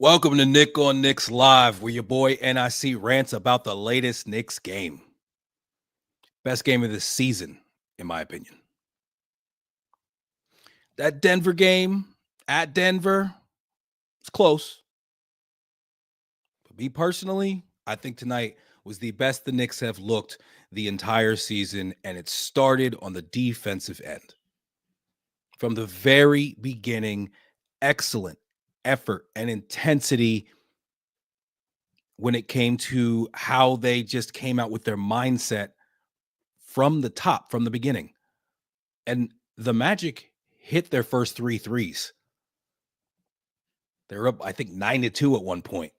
Welcome to Nic On Knicks Live, where your boy N.I.C rants about the latest Knicks game. Best game of the season, in my opinion. That Denver game at Denver, it's close. But me personally, I think tonight was the best the Knicks have looked the entire season, and it started on the defensive end. From the very beginning, excellent effort and intensity when it came to how they just came out with their mindset from the top, from the beginning. And the Magic hit their first three threes. They were up, I think, 9-2 at one point.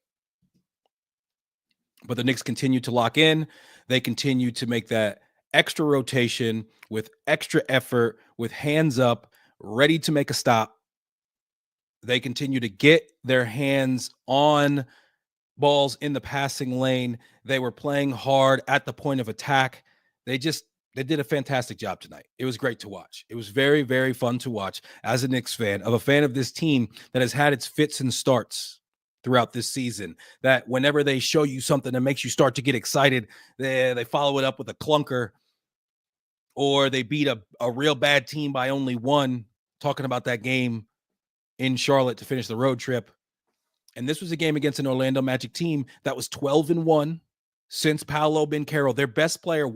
But the Knicks continued to lock in. They continued to make that extra rotation with extra effort, with hands up, ready to make a stop. They continue to get their hands on balls in the passing lane. They were playing hard at the point of attack. They did a fantastic job tonight. It was great to watch. It was very, very fun to watch as a Knicks fan, of a fan of this team that has had its fits and starts throughout this season, that whenever they show you something that makes you start to get excited, they follow it up with a clunker, or they beat a real bad team by only one, talking about that game in Charlotte to finish the road trip. And this was a game against an Orlando Magic team that was 12-1 since Paolo Banchero, their best player.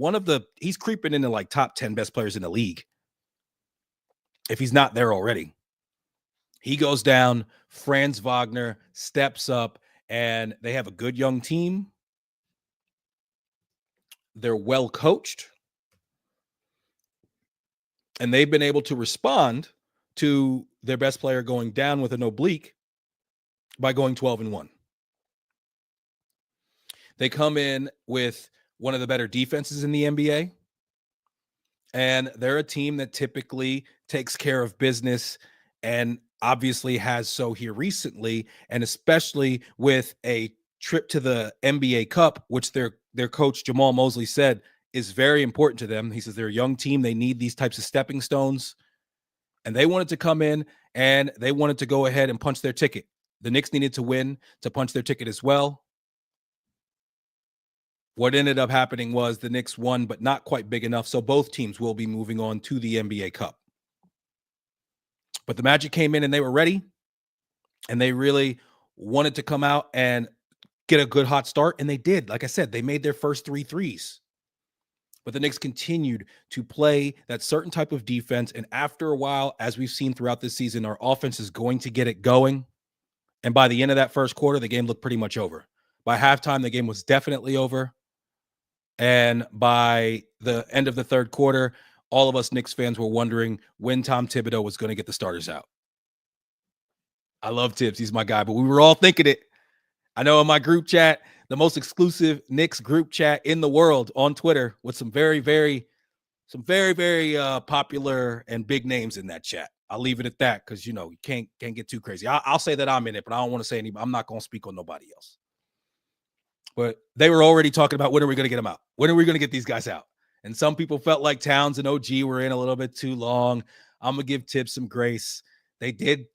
He's creeping into like top 10 best players in the league, if he's not there already. He goes down, Franz Wagner steps up, and they have a good young team. They're well coached, and they've been able to respond to their best player going down with an oblique by going 12-1. They come in with one of the better defenses in the NBA, and they're a team that typically takes care of business, and obviously has so here recently, and especially with a trip to the NBA Cup, which their coach Jamal Mosley said is very important to them. He says they're a young team. They need these types of stepping stones, and they wanted to come in and they wanted to go ahead and punch their ticket. The Knicks needed to win to punch their ticket as well. What ended up happening was the Knicks won, but not quite big enough, so both teams will be moving on to the NBA Cup. But the Magic came in and they were ready, and they really wanted to come out and get a good hot start, and they did. Like I said, they made their first three threes. But the Knicks continued to play that certain type of defense, and after a while, as we've seen throughout this season, our offense is going to get it going. And by the end of that first quarter, the game looked pretty much over. By halftime, the game was definitely over. And by the end of the third quarter, all of us Knicks fans were wondering when Tom Thibodeau was going to get the starters out. I love Tibbs. He's my guy, but we were all thinking it. I know in my group chat, the most exclusive Knicks group chat in the world on Twitter, with some very, very popular and big names in that chat. I'll leave it at that, because, you can't get too crazy. I'll say that I'm in it, but I don't want to say anybody. I'm not going to speak on nobody else. But they were already talking about, when are we going to get them out? When are we going to get these guys out? And some people felt like Towns and OG were in a little bit too long. I'm going to give Tibbs some grace. They did,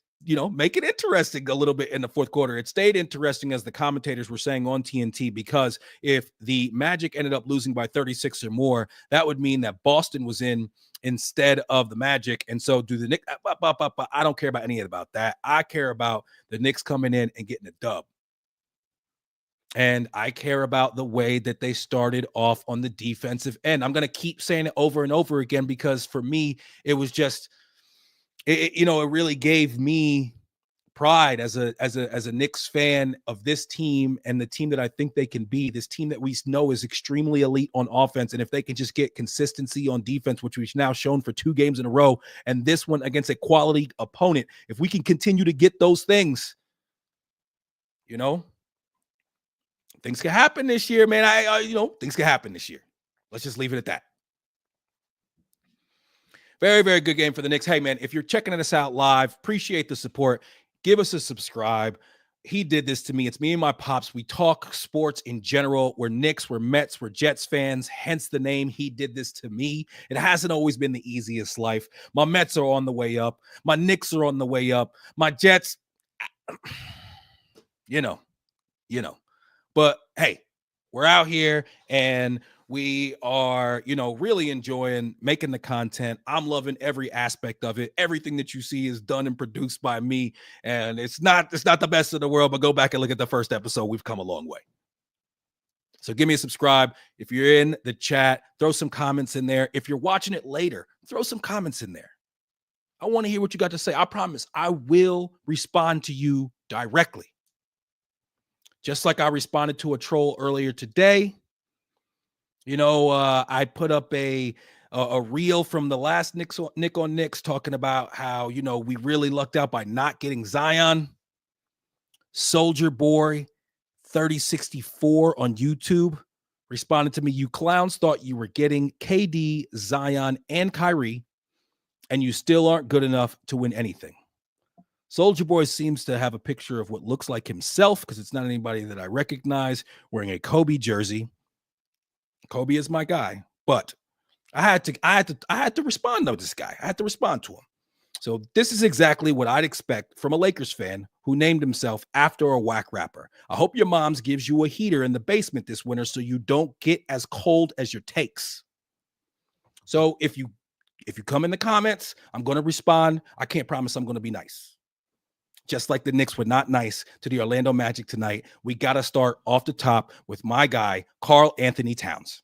make it interesting a little bit in the fourth quarter. It stayed interesting, as the commentators were saying on TNT, because if the Magic ended up losing by 36 or more, that would mean that Boston was in instead of the Magic. And so do the Knicks. I don't care about any about that. I care about the Knicks coming in and getting a dub. And I care about the way that they started off on the defensive end. I'm going to keep saying it over and over again, because for me, it was just, it really gave me pride as a Knicks fan of this team, and the team that I think they can be, this team that we know is extremely elite on offense. And if they can just get consistency on defense, which we've now shown for 2 games in a row, and this one against a quality opponent, if we can continue to get those things, things can happen this year, man. Things can happen this year. Let's just leave it at that. Very, very good game for the Knicks. Hey, man, if you're checking us out live, appreciate the support. Give us a subscribe. He did this to me. It's me and my pops. We talk sports in general. We're Knicks, we're Mets, we're Jets fans, hence the name. He did this to me. It hasn't always been the easiest life. My Mets are on the way up. My Knicks are on the way up. My Jets, you know, you know. But hey, we're out here and we are, really enjoying making the content. I'm loving every aspect of it. Everything that you see is done and produced by me. And it's not the best in the world, but go back and look at the first episode. We've come a long way. So give me a subscribe. If you're in the chat, throw some comments in there. If you're watching it later, throw some comments in there. I want to hear what you got to say. I promise I will respond to you directly. Just like I responded to a troll earlier today. I put up a reel from the last Nic On Knicks talking about how, we really lucked out by not getting Zion. Soldier Boy 3064 on YouTube responded to me, "You clowns thought you were getting KD, Zion, and Kyrie, and you still aren't good enough to win anything." Soldier Boy seems to have a picture of what looks like himself, because it's not anybody that I recognize, wearing a Kobe jersey. Kobe is my guy, but I had to respond to this guy. I had to respond to him. So this is exactly what I'd expect from a Lakers fan who named himself after a whack rapper. "I hope your mom's gives you a heater in the basement this winter so you don't get as cold as your takes." So if you come in the comments, I'm going to respond. I can't promise I'm going to be nice. Just like the Knicks were not nice to the Orlando Magic tonight, we got to start off the top with my guy, Karl Anthony Towns.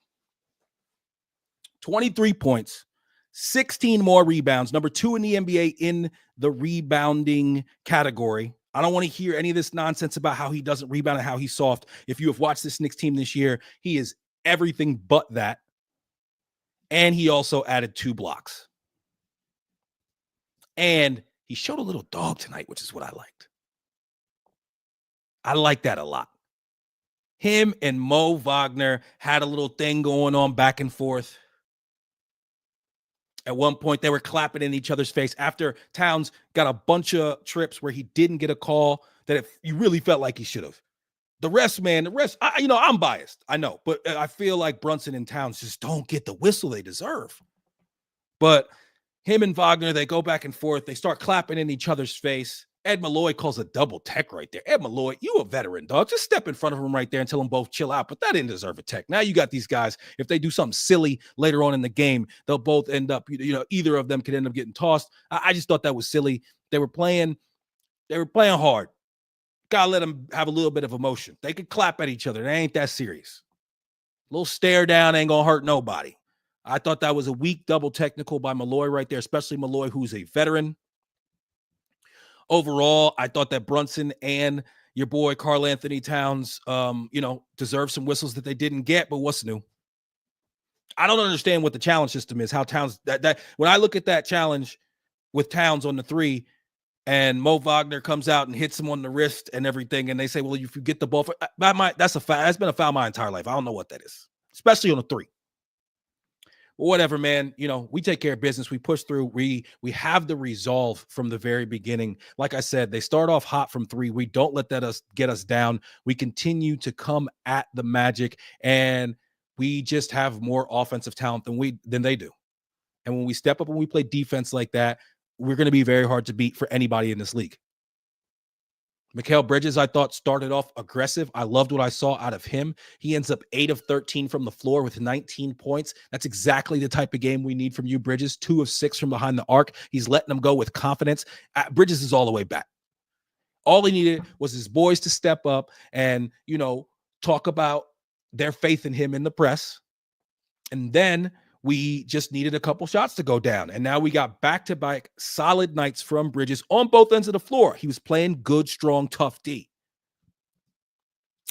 23 points, 16 more rebounds, number 2 in the NBA in the rebounding category. I don't want to hear any of this nonsense about how he doesn't rebound and how he's soft. If you have watched this Knicks team this year, he is everything but that. And he also added 2 blocks. And he showed a little dog tonight, which is what I liked. I like that a lot. Him and Mo Wagner had a little thing going on back and forth. At one point, they were clapping in each other's face after Towns got a bunch of trips where he didn't get a call that you really felt like he should have. The rest, I'm biased. I know, but I feel like Brunson and Towns just don't get the whistle they deserve. But him and Wagner, they go back and forth. They start clapping in each other's face. Ed Malloy calls a double tech right there. Ed Malloy, you a veteran, dog. Just step in front of him right there and tell them both chill out. But that didn't deserve a tech. Now you got these guys. If they do something silly later on in the game, they'll both end up, either of them could end up getting tossed. I just thought that was silly. They were playing hard. Gotta let them have a little bit of emotion. They could clap at each other. It ain't that serious. A little stare down ain't gonna hurt nobody. I thought that was a weak double technical by Malloy right there, especially Malloy, who's a veteran. Overall, I thought that Brunson and your boy Karl Anthony Towns, deserve some whistles that they didn't get, but what's new? I don't understand what the challenge system is, how Towns, that when I look at that challenge with Towns on the 3 and Mo Wagner comes out and hits him on the wrist and everything, and they say, well, if you get the ball, that's a foul. That's been a foul my entire life. I don't know what that is, especially on a 3. Whatever, man, we take care of business. We push through. We have the resolve from the very beginning. Like I said, they start off hot from 3. We don't let that get us down. We continue to come at the Magic, and we just have more offensive talent than they do. And when we step up and we play defense like that, we're going to be very hard to beat for anybody in this league. Mikal Bridges, I thought, started off aggressive. I loved what I saw out of him. He ends up 8 of 13 from the floor with 19 points. That's exactly the type of game we need from you, Bridges. 2 of 6 from behind the arc. He's letting them go with confidence. Bridges is all the way back. All he needed was his boys to step up and, talk about their faith in him in the press. And then we just needed a couple shots to go down. And now we got back-to-back solid nights from Bridges on both ends of the floor. He was playing good, strong, tough D.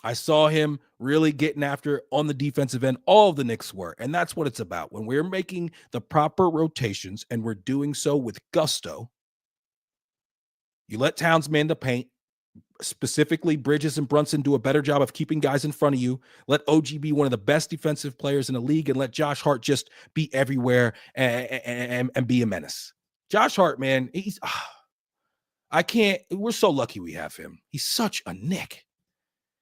I saw him really getting after it on the defensive end. All of the Knicks were. And that's what it's about. When we're making the proper rotations and we're doing so with gusto, you let Towns man the paint. Specifically, Bridges and Brunson do a better job of keeping guys in front of you. Let OG be one of the best defensive players in the league, and let Josh Hart just be everywhere and be a menace. Josh Hart, man, we're so lucky we have him. He's such a Knick.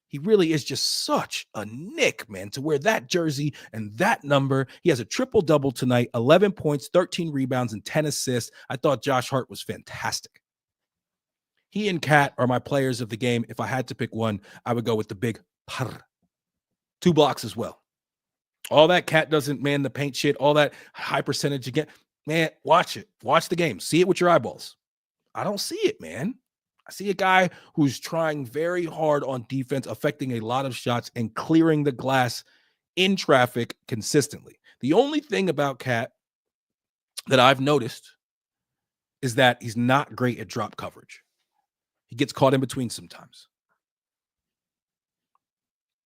He really is just such a Knick, man, to wear that jersey and that number. He has a triple-double tonight, 11 points, 13 rebounds, and 10 assists. I thought Josh Hart was fantastic. He and Cat are my players of the game. If I had to pick one, I would go with the big par. 2 blocks as well. All that Cat doesn't man the paint shit, all that high percentage again. Man, watch it. Watch the game. See it with your eyeballs. I don't see it, man. I see a guy who's trying very hard on defense, affecting a lot of shots and clearing the glass in traffic consistently. The only thing about Cat that I've noticed is that he's not great at drop coverage. He gets caught in between sometimes.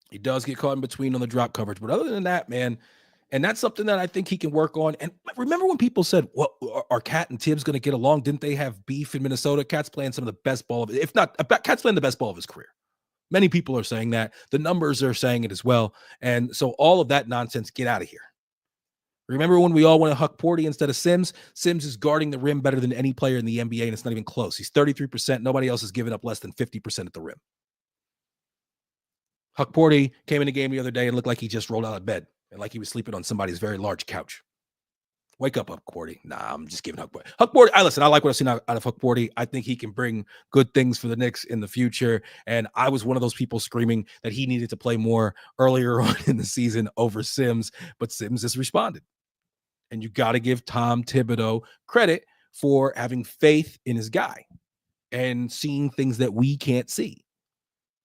He does get caught in between on the drop coverage. But other than that, man, and that's something that I think he can work on. And remember when people said, "What are Cat and Tibbs going to get along? Didn't they have beef in Minnesota?" Cat's playing some of the best ball of it. If not, Cat's playing the best ball of his career. Many people are saying that. The numbers are saying it as well. And so all of that nonsense, get out of here. Remember when we all wanted Huck Porty instead of Sims? Sims is guarding the rim better than any player in the NBA, and it's not even close. He's 33%. Nobody else has given up less than 50% at the rim. Huck Porty came in the game the other day and looked like he just rolled out of bed and like he was sleeping on somebody's very large couch. Wake up, Huck Porty. Nah, I'm just giving Huck Porty. Huck Porty, listen, I like what I've seen out of Huck Porty. I think he can bring good things for the Knicks in the future. And I was one of those people screaming that he needed to play more earlier on in the season over Sims, but Sims has responded. And you got to give Tom Thibodeau credit for having faith in his guy and seeing things that we can't see.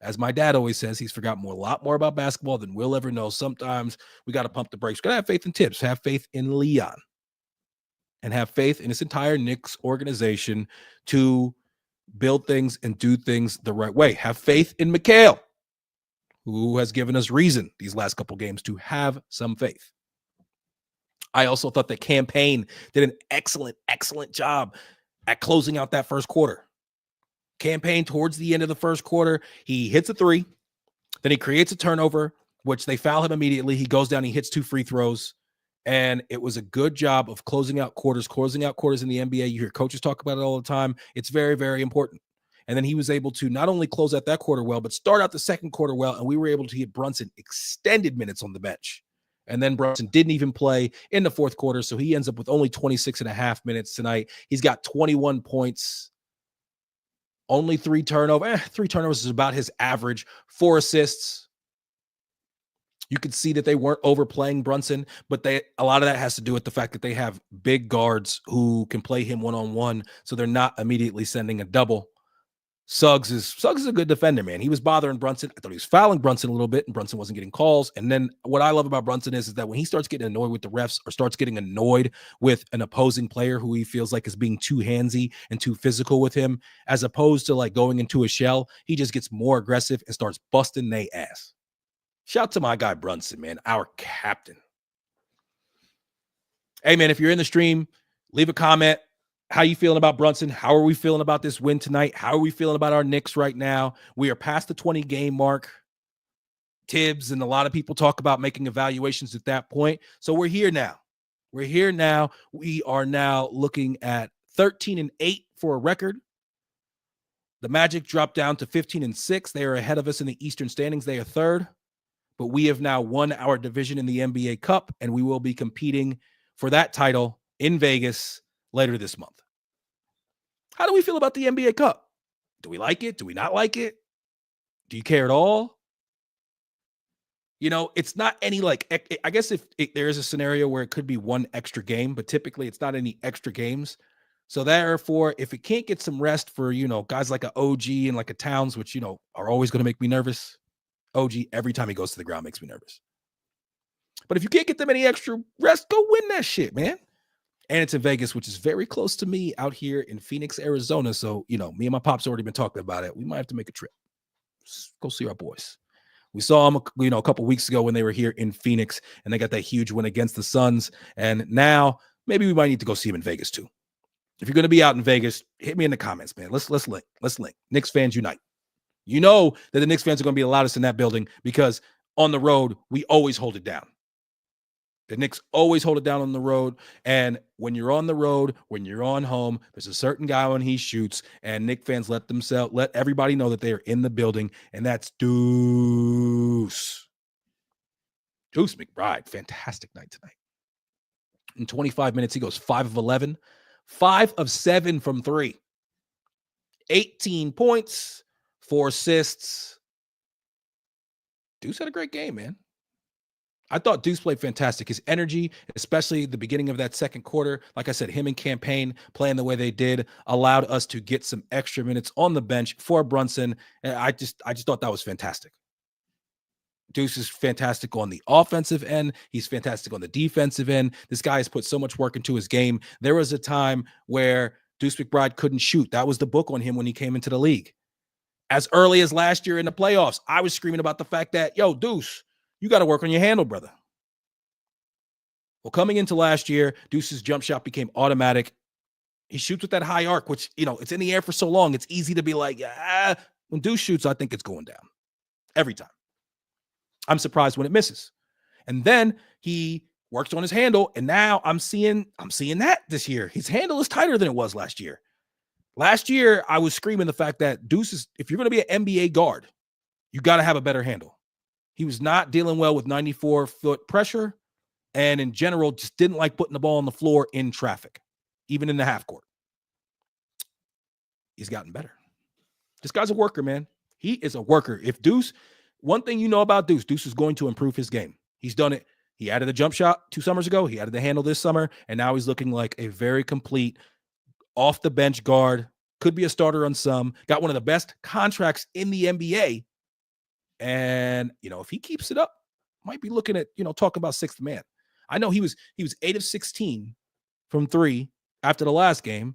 As my dad always says, he's forgotten a lot more about basketball than we'll ever know. Sometimes we got to pump the brakes. Got to have faith in Tibbs, have faith in Leon, and have faith in this entire Knicks organization to build things and do things the right way. Have faith in Mikal, who has given us reason these last couple games to have some faith. I also thought that Campaign did an excellent job at closing out that first quarter. Campaign towards the end of the first quarter, he hits a three, then he creates a turnover, which they foul him immediately. He goes down, he hits 2 free throws, and it was a good job of closing out quarters in the NBA. You hear coaches talk about it all the time. It's very, very important. And then he was able to not only close out that quarter well, but start out the second quarter well, and we were able to get Brunson extended minutes on the bench. And then Brunson didn't even play in the fourth quarter, so he ends up with only 26 and a half minutes tonight. He's got 21 points, only 3 turnovers. 3 turnovers is about his average. 4 assists. You could see that they weren't overplaying Brunson, but a lot of that has to do with the fact that they have big guards who can play him one-on-one, so they're not immediately sending a double. Suggs is a good defender, man. He was bothering Brunson. I thought he was fouling Brunson a little bit, and Brunson wasn't getting calls. And then what I love about Brunson is that when he starts getting annoyed with the refs or starts getting annoyed with an opposing player who he feels like is being too handsy and too physical with him, as opposed to like going into a shell, he just gets more aggressive and starts busting they ass. Shout out to my guy Brunson, man, our captain. Hey, man, if you're in the stream, leave a comment. How you feeling about Brunson? How are we feeling about this win tonight? How are we feeling about our Knicks right now? We are past the 20-game mark. Tibbs and a lot of people talk about making evaluations at that point. So we're here now. We are now looking at 13-8 for a record. The Magic dropped down to 15-6. They are ahead of us in the Eastern standings. They are third. But we have now won our division in the NBA Cup, and we will be competing for that title in Vegas later this month. How do we feel about the NBA Cup? Do we like it? Do we not like it? Do you care at all? You know, it's not any like, I guess if there is a scenario where it could be one extra game, but typically it's not any extra games. So therefore, if it can't get some rest for, guys like a OG and like a Towns, which, are always going to make me nervous. OG, every time he goes to the ground, makes me nervous. But if you can't get them any extra rest, go win that shit, man. And it's in Vegas, which is very close to me out here in Phoenix, Arizona. So, me and my pops already been talking about it. We might have to make a trip. Let's go see our boys. We saw them, a couple weeks ago when they were here in Phoenix, and they got that huge win against the Suns. And now maybe we might need to go see them in Vegas too. If you're going to be out in Vegas, hit me in the comments, man. Let's link. Knicks fans unite. You know that the Knicks fans are going to be the loudest in that building because on the road, we always hold it down. The Knicks always hold it down on the road. And when you're on the road, when you're on home, there's a certain guy when he shoots, and Knicks fans let everybody know that they are in the building, and that's Deuce McBride. Fantastic night tonight. In 25 minutes, he goes 5 of 11, 5 of 7 from 3. 18 points, 4 assists. Deuce had a great game, man. I thought Deuce played fantastic. His energy, especially the beginning of that second quarter, like I said, him and Campaign playing the way they did, allowed us to get some extra minutes on the bench for Brunson. And I just thought that was fantastic. Deuce is fantastic on the offensive end. He's fantastic on the defensive end. This guy has put so much work into his game. There was a time where Deuce McBride couldn't shoot. That was the book on him when he came into the league. As early as last year in the playoffs, I was screaming about the fact that, yo, Deuce, you got to work on your handle, brother. Well, coming into last year, Deuce's jump shot became automatic. He shoots with that high arc, which, it's in the air for so long. It's easy to be like, when Deuce shoots, I think it's going down every time. I'm surprised when it misses. And then he works on his handle, and now I'm seeing that this year. His handle is tighter than it was last year. Last year, I was screaming the fact that Deuce is, if you're going to be an NBA guard, you got to have a better handle. He was not dealing well with 94-foot pressure, and in general, just didn't like putting the ball on the floor in traffic, even in the half court. He's gotten better. This guy's a worker, man. He is a worker. If Deuce, one thing you know about Deuce is going to improve his game. He's done it. He added a jump shot 2 summers ago. He added the handle this summer, and now he's looking like a very complete off-the-bench guard. Could be a starter on some. Got one of the best contracts in the NBA. And, if he keeps it up, might be looking at, talking about sixth man. I know he was 8 of 16 from 3 after the last game.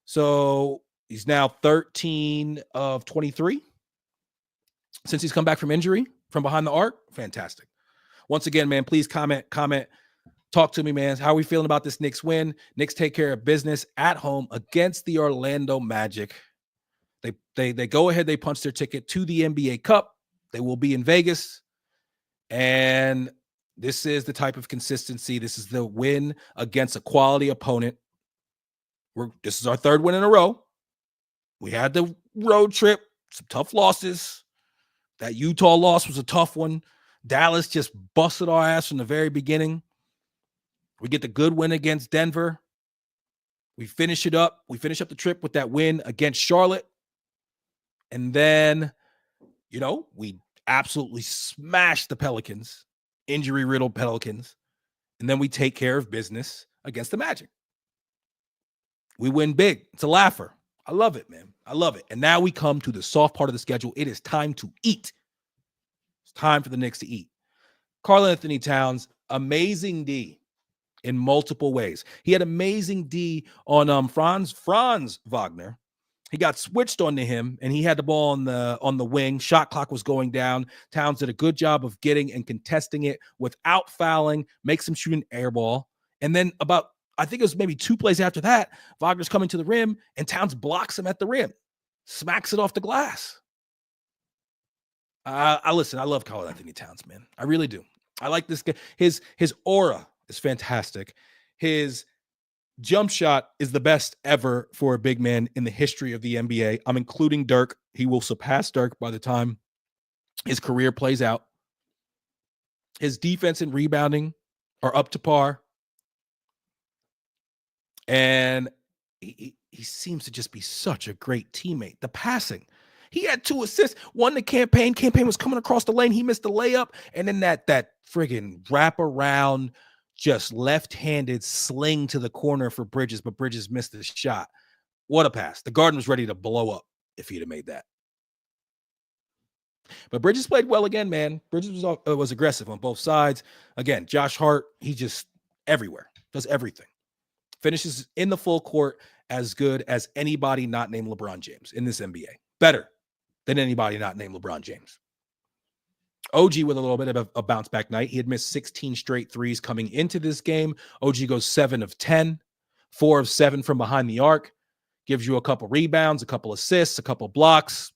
So he's now 13 of 23 since he's come back from injury from behind the arc. Fantastic. Once again, man, please comment. Talk to me, man. How are we feeling about this Knicks win? Knicks take care of business at home against the Orlando Magic. They go ahead. They punch their ticket to the NBA Cup. They will be in Vegas. And this is the type of consistency. This is the win against a quality opponent. This is our 3rd win in a row. We had the road trip, some tough losses. That Utah loss was a tough one. Dallas just busted our ass from the very beginning. We get the good win against Denver. We finish it up. We finish up the trip with that win against Charlotte. And then, we absolutely smash the Pelicans, injury-riddled Pelicans. And then we take care of business against the Magic. We win big. It's a laugher. I love it, man. I love it. And now we come to the soft part of the schedule. It is time to eat. It's time for the Knicks to eat. Karl-Anthony Towns, amazing D in multiple ways. He had amazing D on Franz Wagner. He got switched onto him, and he had the ball on the wing. Shot clock was going down. Towns did a good job of getting and contesting it without fouling, makes him shoot an air ball. And then I think it was maybe 2 plays after that, Wagner's coming to the rim, and Towns blocks him at the rim, smacks it off the glass. I love Karl-Anthony Towns, man. I really do. I like this guy. His aura is fantastic. His jump shot is the best ever for a big man in the history of the NBA. I'm including Dirk. He will surpass Dirk by the time his career plays out. His defense and rebounding are up to par. And he seems to just be such a great teammate. The passing. He had 2 assists. One to Campaign. Campaign was coming across the lane. He missed the layup. And then that friggin' wraparound, just left-handed sling to the corner for Bridges, but Bridges missed the shot. What a pass. The Garden was ready to blow up if he'd have made that. But Bridges played well again, man. Bridges was aggressive on both sides. Again, Josh Hart, he just everywhere. Does everything. Finishes in the full court as good as anybody not named LeBron James in this NBA. Better than anybody not named LeBron James. OG with a little bit of a bounce back night. He had missed 16 straight threes coming into this game. OG goes 7 of 10, 4 of 7 from behind the arc. Gives you a couple rebounds, a couple assists, a couple blocks,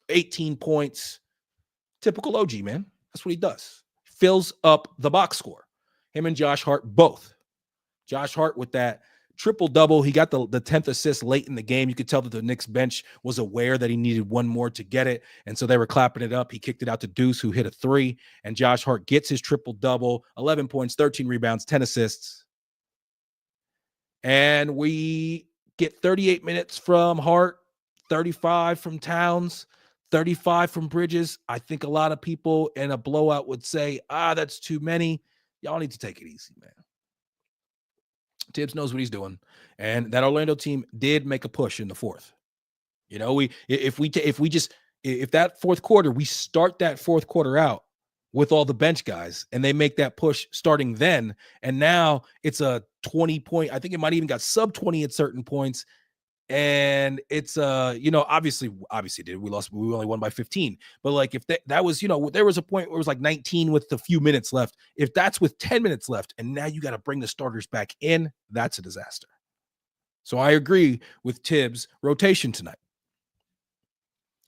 18 points. Typical OG, man. That's what he does. Fills up the box score. Him and Josh Hart both. Josh Hart with that triple-double. He got the 10th assist late in the game. You could tell that the Knicks bench was aware that he needed one more to get it, and so they were clapping it up. He kicked it out to Deuce, who hit a 3, and Josh Hart gets his triple-double, 11 points, 13 rebounds, 10 assists. And we get 38 minutes from Hart, 35 from Towns, 35 from Bridges. I think a lot of people in a blowout would say, that's too many. Y'all need to take it easy, man. Tibbs knows what he's doing. And that Orlando team did make a push in the fourth. You know, if that fourth quarter, we start that fourth quarter out with all the bench guys and they make that push starting then. And now it's a 20 point. I think it might even got sub 20 at certain points. And it's obviously did we only won by 15, but like if that was, there was a point where it was like 19 with a few minutes left. If that's with 10 minutes left and now you got to bring the starters back in, that's a disaster. So I agree with Tibbs' rotation tonight.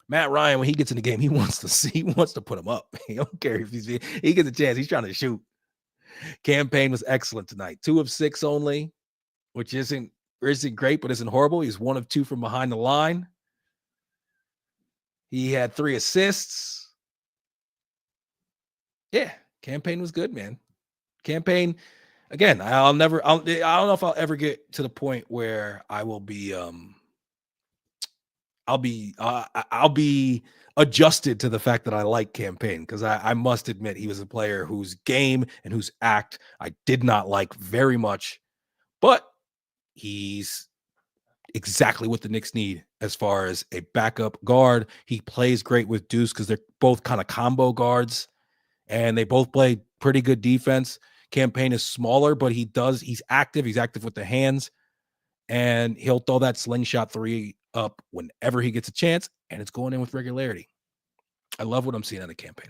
Matt Ryan, when he gets in the game, he wants to put him up. He don't care if he gets a chance. He's trying to shoot. Campaign was excellent tonight. 2 of 6 only, which isn't great, but isn't horrible. He's 1 of 2 from behind the line. He had 3 assists. Yeah, Campaign was good, man. Campaign, again, I don't know if I'll ever get to the point where I will be I'll be adjusted to the fact that I like Campaign, because I must admit he was a player whose game and whose act I did not like very much, but he's exactly what the Knicks need as far as a backup guard. He plays great with Deuce because they're both kind of combo guards and they both play pretty good defense. Campaign is smaller, but he's active. He's active with the hands, and he'll throw that slingshot 3 up whenever he gets a chance, and it's going in with regularity. I love what I'm seeing out of Campaign.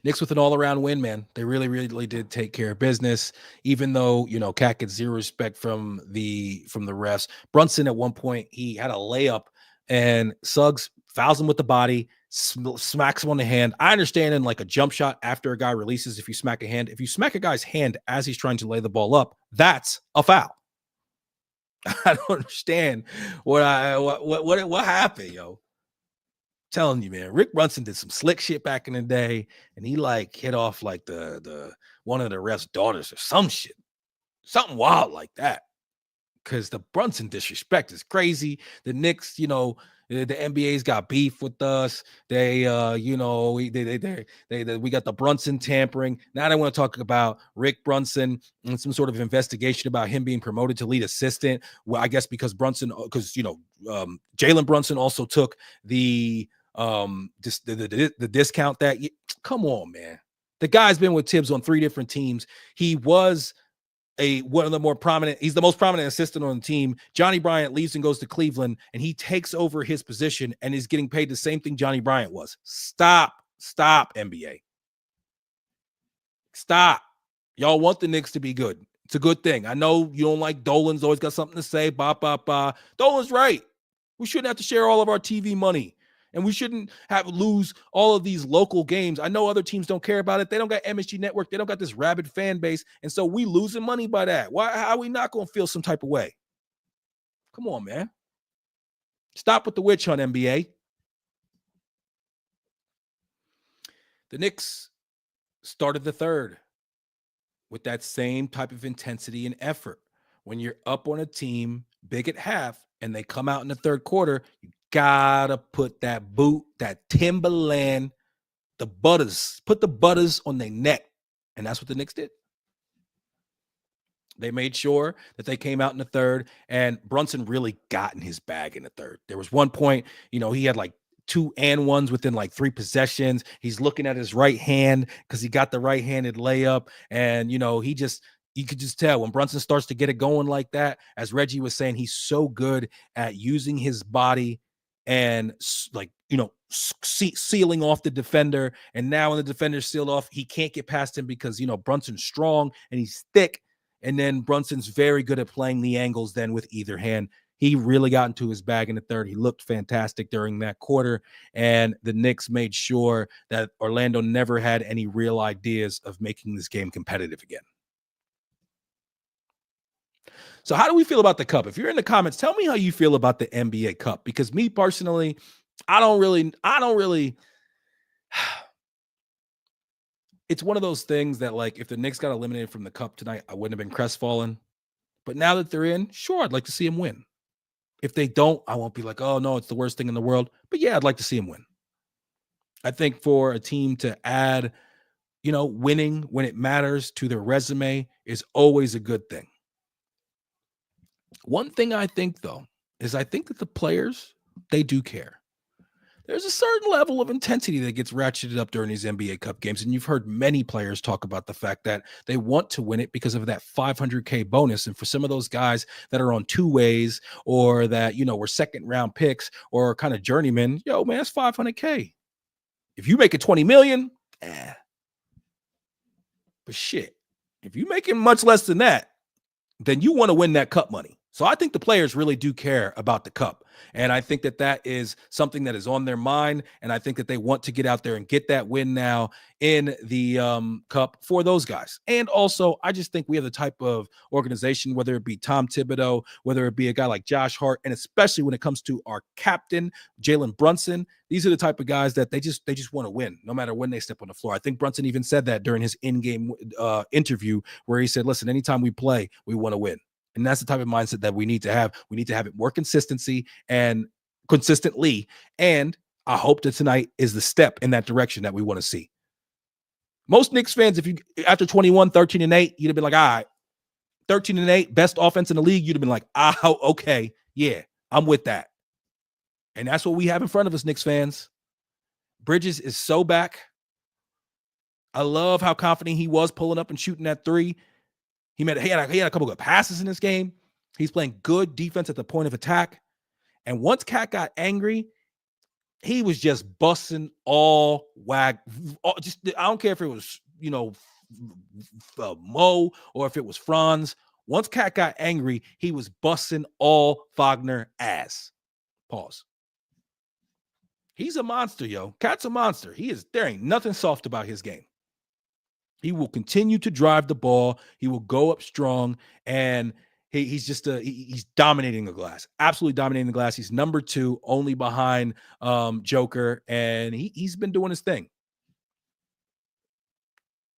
Knicks with an all-around win, man. They really, really did take care of business, even though, Cat gets zero respect from the refs. Brunson, at one point, he had a layup, and Suggs fouls him with the body, smacks him on the hand. I understand in like a jump shot after a guy releases, if you smack a hand. If you smack a guy's hand as he's trying to lay the ball up, that's a foul. I don't understand what happened, yo. Telling you, man, Rick Brunson did some slick shit back in the day, and he like hit off like the one of the ref's daughters or some shit, something wild like that. Because the Brunson disrespect is crazy. The Knicks, the NBA's got beef with us. They, we got the Brunson tampering. Now they want to talk about Rick Brunson and some sort of investigation about him being promoted to lead assistant. Well, I guess because Jalen Brunson also took the discount that. Come on, man. The guy's been with Tibbs on 3 different teams. He was one of the more prominent. He's the most prominent assistant on the team. Johnny Bryant leaves and goes to Cleveland, and he takes over his position and is getting paid the same thing Johnny Bryant was. Stop, NBA. Stop. Y'all want the Knicks to be good. It's a good thing. I know you don't like Dolan's always got something to say. Dolan's right. We shouldn't have to share all of our TV money. And we shouldn't lose all of these local games. I know other teams don't care about it. They don't got MSG Network. They don't got this rabid fan base. And so we losing money by that. How are we not going to feel some type of way? Come on, man. Stop with the witch hunt, NBA. The Knicks started the third with that same type of intensity and effort. When you're up on a team big at half and they come out in the third quarter, you gotta put that boot, that Timberland, put the butters on their neck. And that's what the Knicks did. They made sure that they came out in the third, and Brunson really got in his bag in the third. There was one point, he had like 2 and 1s within like 3 possessions. He's looking at his right hand because he got the right-handed layup. And, you could just tell when Brunson starts to get it going like that, as Reggie was saying, he's so good at using his body and sealing off the defender. And now when the defender's sealed off, he can't get past him because, Brunson's strong and he's thick. And then Brunson's very good at playing the angles then with either hand. He really got into his bag in the third. He looked fantastic during that quarter. And the Knicks made sure that Orlando never had any real ideas of making this game competitive again. So how do we feel about the Cup? If you're in the comments, tell me how you feel about the NBA Cup. Because me personally, I don't really. It's one of those things that, like, if the Knicks got eliminated from the Cup tonight, I wouldn't have been crestfallen. But now that they're in, sure, I'd like to see them win. If they don't, I won't be like, oh no, it's the worst thing in the world. But yeah, I'd like to see them win. I think for a team to add, winning when it matters to their resume is always a good thing. One thing I think though is I think that the players, they do care. There's a certain level of intensity that gets ratcheted up during these NBA Cup games. And you've heard many players talk about the fact that they want to win it because of that 500K bonus. And for some of those guys that are on two ways or that, were second round picks or kind of journeymen, yo, man, it's 500K. If you make it 20 million, but shit, if you make it much less than that, then you want to win that cup money. So I think the players really do care about the cup. And I think that that is something that is on their mind. And I think that they want to get out there and get that win now in the cup for those guys. And also, I just think we have the type of organization, whether it be Tom Thibodeau, whether it be a guy like Josh Hart, and especially when it comes to our captain, Jalen Brunson, these are the type of guys that they just want to win no matter when they step on the floor. I think Brunson even said that during his in-game interview where he said, listen, anytime we play, we want to win. And that's the type of mindset that we need to have. We need to have it more consistently. And I hope that tonight is the step in that direction that we want to see. Most Knicks fans, if you after 21, 13-8, you'd have been like, all right, 13-8, best offense in the league. You'd have been like, okay, yeah, I'm with that. And that's what we have in front of us, Knicks fans. Bridges is so back. I love how confident he was pulling up and shooting that three. He had a couple of passes in this game. He's playing good defense at the point of attack. And once Cat got angry, he was just busting all wag. I don't care if it was, Mo or if it was Franz. Once Cat got angry, he was busting all Wagner ass. Pause. He's a monster, yo. Cat's a monster. There ain't nothing soft about his game. He will continue to drive the ball. He will go up strong, and he's dominating the glass. Absolutely dominating the glass. He's number 2, only behind Joker, and he's been doing his thing.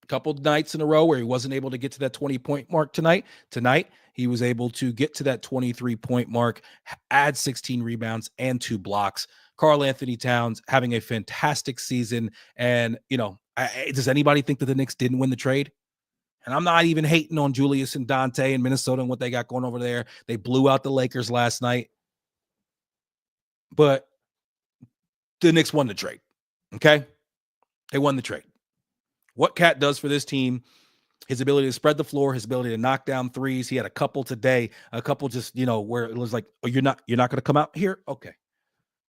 A couple of nights in a row where he wasn't able to get to that 20-point mark tonight. Tonight, he was able to get to that 23-point mark, add 16 rebounds and 2 blocks. Karl-Anthony Towns having a fantastic season, and does anybody think that the Knicks didn't win the trade? And I'm not even hating on Julius and Dante in Minnesota and what they got going over there. They blew out the Lakers last night. But the Knicks won the trade. Okay? They won the trade. What Cat does for this team, his ability to spread the floor, his ability to knock down threes. He had a couple today, a couple just, where it was like, oh, you're not going to come out here? Okay.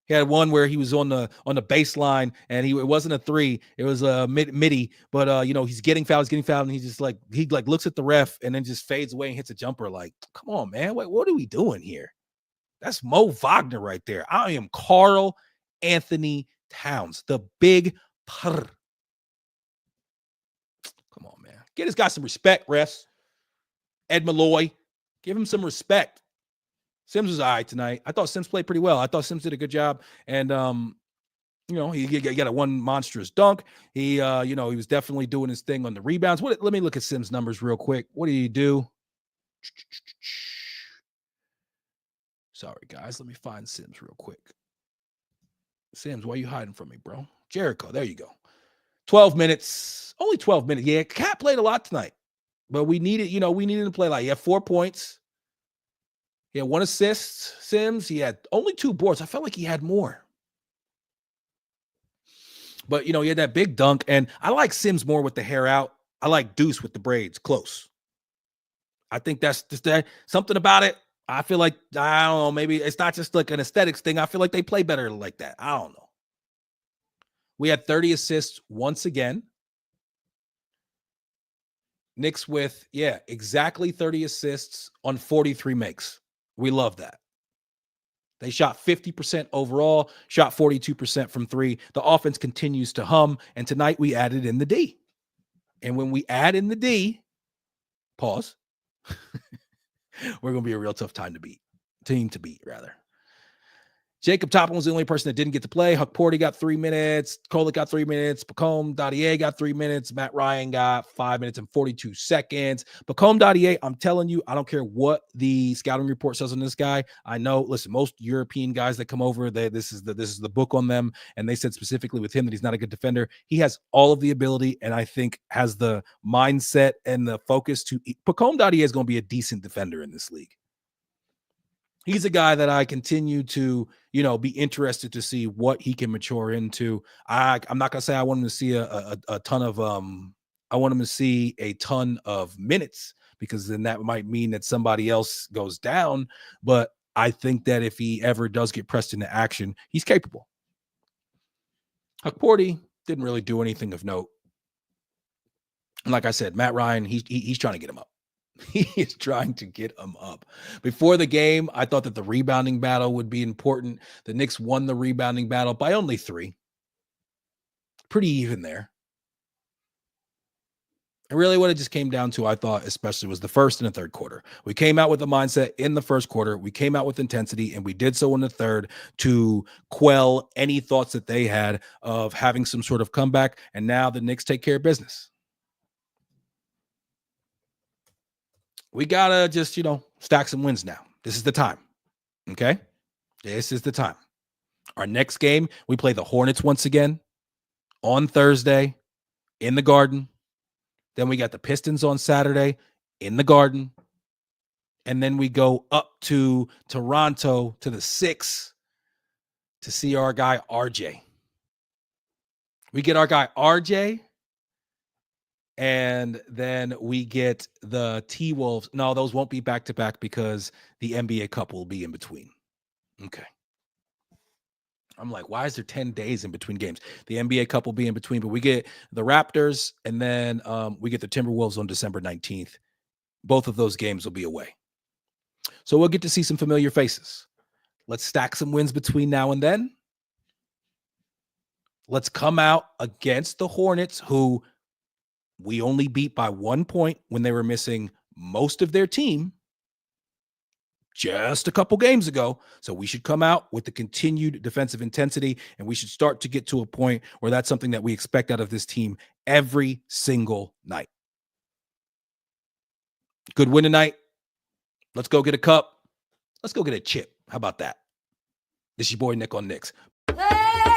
He had one where he was on the baseline, and it wasn't a three, it was a midi, but he's getting fouled, and he looks at the ref and then just fades away and hits a jumper. Like, come on, man, what are we doing here? That's Mo Wagner right there. I am Karl-Anthony Towns, the big purr. Come on, man, get this guy some respect, refs. Ed Malloy, give him some respect. Sims was all right tonight. I thought Sims played pretty well. I thought Sims did a good job. And, he got a one monstrous dunk. He was definitely doing his thing on the rebounds. Let me look at Sims' numbers real quick. What did he do? Sorry, guys. Let me find Sims real quick. Sims, why are you hiding from me, bro? Jericho, there you go. 12 minutes. Only 12 minutes. Yeah, Cat played a lot tonight. But we needed to play like, he had 4 points. He had 1 assist, Sims. He had only 2 boards. I felt like he had more. But, he had that big dunk. And I like Sims more with the hair out. I like Deuce with the braids close. I think that's just something about it. I feel like, I don't know, maybe it's not just like an aesthetics thing. I feel like they play better like that. I don't know. We had 30 assists once again. Knicks with, exactly 30 assists on 43 makes. We love that. They shot 50% overall, shot 42% from 3. The offense continues to hum, and tonight we added in the D. And when we add in the D, pause, we're going to be a real tough team to beat, rather. Jacob Toppin was the only person that didn't get to play. Huck Porty got 3 minutes. Kolek got 3 minutes. Pacome Dadier got 3 minutes. Matt Ryan got 5 minutes and 42 seconds. Pacome Dadier, I'm telling you, I don't care what the scouting report says on this guy. I know, listen, most European guys that come over, this is the book on them, and they said specifically with him that he's not a good defender. He has all of the ability, and I think has the mindset and the focus to. Pacome Dadier is going to be a decent defender in this league. He's a guy that I continue to, be interested to see what he can mature into. I'm not gonna say I want him to see a ton of I want him to see a ton of minutes, because then that might mean that somebody else goes down. But I think that if he ever does get pressed into action, he's capable. Huck Porty didn't really do anything of note. And like I said, Matt Ryan, he's trying to get him up. He is trying to get him up. Before the game, I thought that the rebounding battle would be important. The Knicks won the rebounding battle by only 3. Pretty even there. And really what it just came down to, I thought, especially, was the first and the third quarter. We came out with a mindset in the first quarter. We came out with intensity, and we did so in the third to quell any thoughts that they had of having some sort of comeback. And now the Knicks take care of business. We got to just, stack some wins now. This is the time. Okay? This is the time. Our next game, we play the Hornets once again on Thursday in the Garden. Then we got the Pistons on Saturday in the Garden. And then we go up to Toronto to the 6 to see our guy RJ. We get our guy RJ. And then we get the T-Wolves. No, those won't be back-to-back because the NBA Cup will be in between. Okay. I'm like, why is there 10 days in between games? The NBA Cup will be in between, but we get the Raptors, and then we get the Timberwolves on December 19th. Both of those games will be away. So we'll get to see some familiar faces. Let's stack some wins between now and then. Let's come out against the Hornets, who we only beat by 1 point when they were missing most of their team just a couple games ago. So we should come out with the continued defensive intensity, and we should start to get to a point where that's something that we expect out of this team every single night. Good win tonight. Let's go get a cup. Let's go get a chip. How about that? This is your boy Nic On Knicks. Hey!